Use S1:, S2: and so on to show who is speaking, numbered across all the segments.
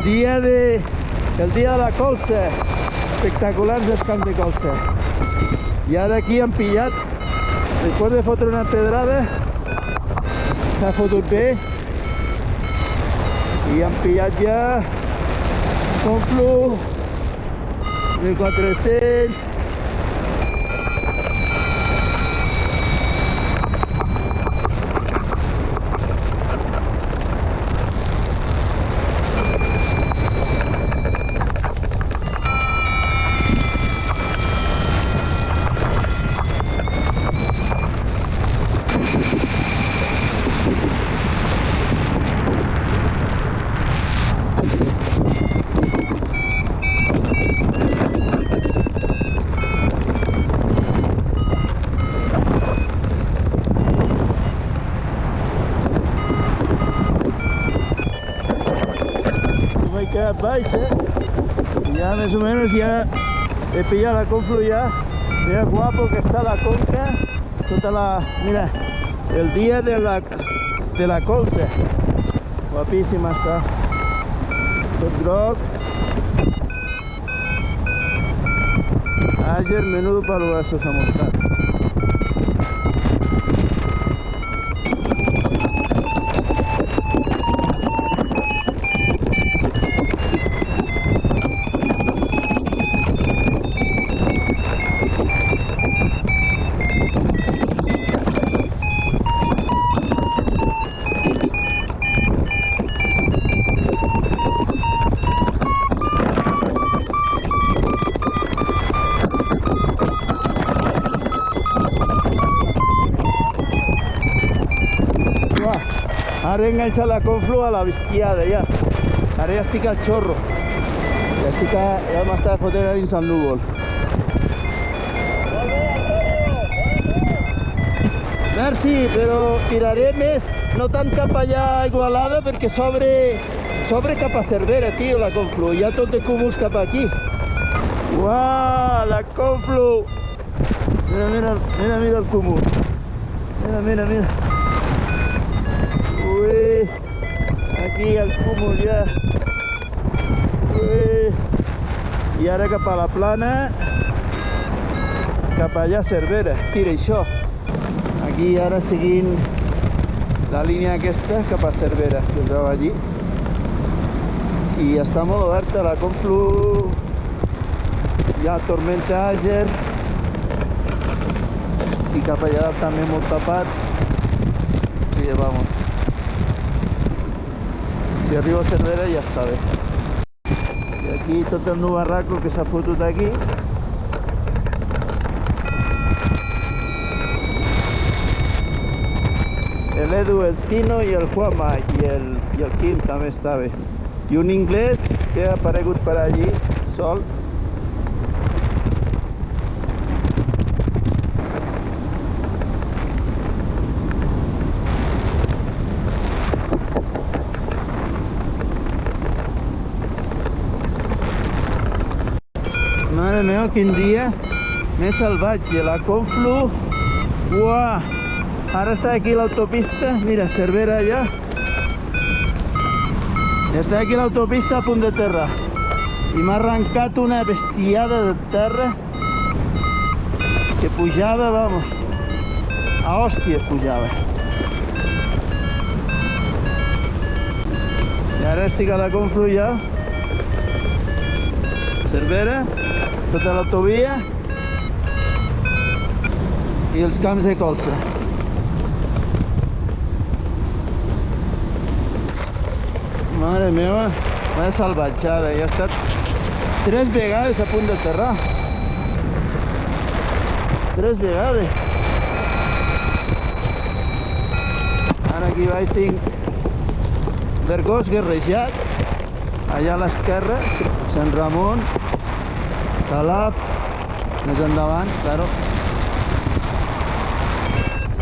S1: el dia de la colza. Espectaculars els camps de colza. I ara aquí han pillat, després de fotre una pedrada, s'ha fotut bé i han pillat ja Conflu 1400. Baix, ya más o menos ya he pillado la Conflu ya. Mira guapo que está la conca, toda la, mira, el día de la colza, guapísima está, tot groc. Ayer menudo paluazo s'ha muntat. Ara he enganxat la Conflu a la bestiada ja. Ara ja estic al xorro. Ja m'estava fotent a dins el núvol. Merci, però tiraré més, no tant cap allà a Igualada perquè s'obre cap a Cervera, tio, la Conflu. Hi ha tot de cúmuls cap aquí. Uau, la Conflu! Mira el cúmul. Mira. Ui, aquí el cúmul ja. Ui. I ara cap a la plana, cap allà a Cervera. Tira això. Aquí ara seguint la línia aquesta cap a Cervera, que es veu allí. I està molt oberta la Conflu. Hi ha tormenta Àger. I cap allà també molt tapat. Sí, vamos. Si arribo a Cervera ja està bé. I aquí tot el nubarraco que s'ha fotut aquí. El Edu, el Tino i el Juanma i el Quim també està bé. I un anglès que ha aparegut per allí sol. Mare meva, quin dia més salvatge, la Conflu. Uah! Ara està aquí l'autopista, mira, Cervera allà. Està aquí l'autopista a punt de terra. I m'ha arrencat una bestiada de terra que pujava, vamos, a hòsties pujava. I ara estic a la Conflu ja. Cervera, tota l'autovia i els camps de colza. Mare meva, vaya salvatjada, ja ha estat 3 vegades a punt d'aterrar. 3 vegades. Ara aquí baix tinc l'Argós guerrejat, allà a l'esquerra, Sant Ramon, Calaf, més endavant, claro.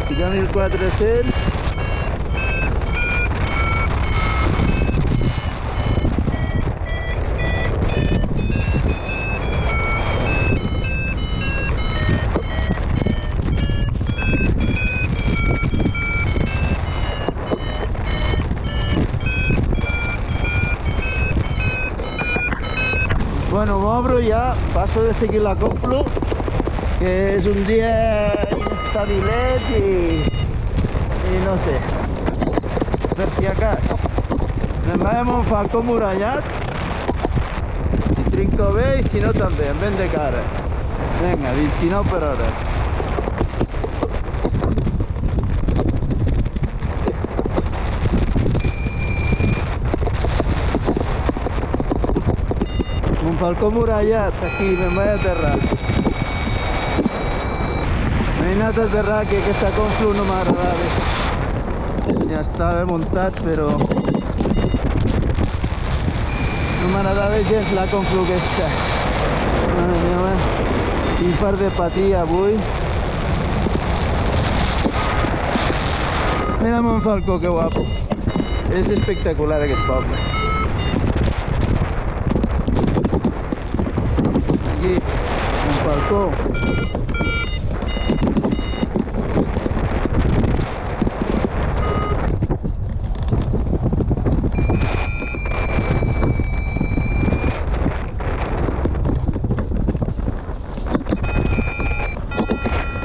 S1: Aquí a 1400. Bueno, m'obro ja, passo de seguir la Conflu, que és un dia instabilet i no sé, per si acas. Me'n vaig a Montfalcó murallat, si trinco bé i si no també, em ven de cara. Vinga, 29 per hora. Montfalcó murallat, aquí, me'n vaig a aterrar. M'he anat a aterrar, que aquesta Conflu no m'agradava. Ja estava muntat, però no m'agradava gens la Conflu aquesta. Mare meva, quin part de patir avui. Mira Montfalcó, que guapo. És espectacular aquest poble. Aquí, Montfalcó.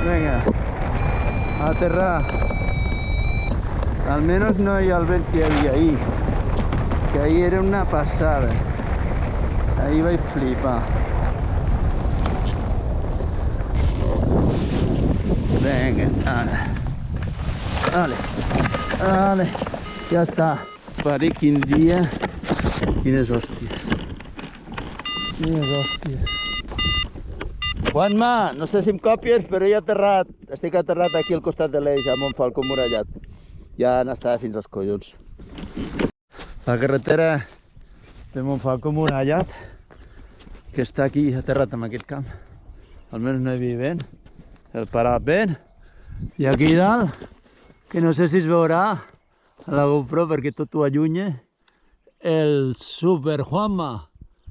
S1: Venga, a aterrar. Al menos no hay el vent que había ahí, que ahí era una pasada. Ahí vais a flipar. Venga, dale, ya está. Pare, quin dia, quines hòsties. Juanma, no sé si em copies, però estic aterrat aquí al costat de l'Eix, a Montfalcó murallat. Ja n'estava fins als collons. La carretera de Montfalcó murallat, que està aquí aterrat en aquest camp. Almenys no hi havia vent, el parat vent. I aquí dalt, que no sé si es veurà a la GoPro perquè tot ho allunya, el Super Juanma.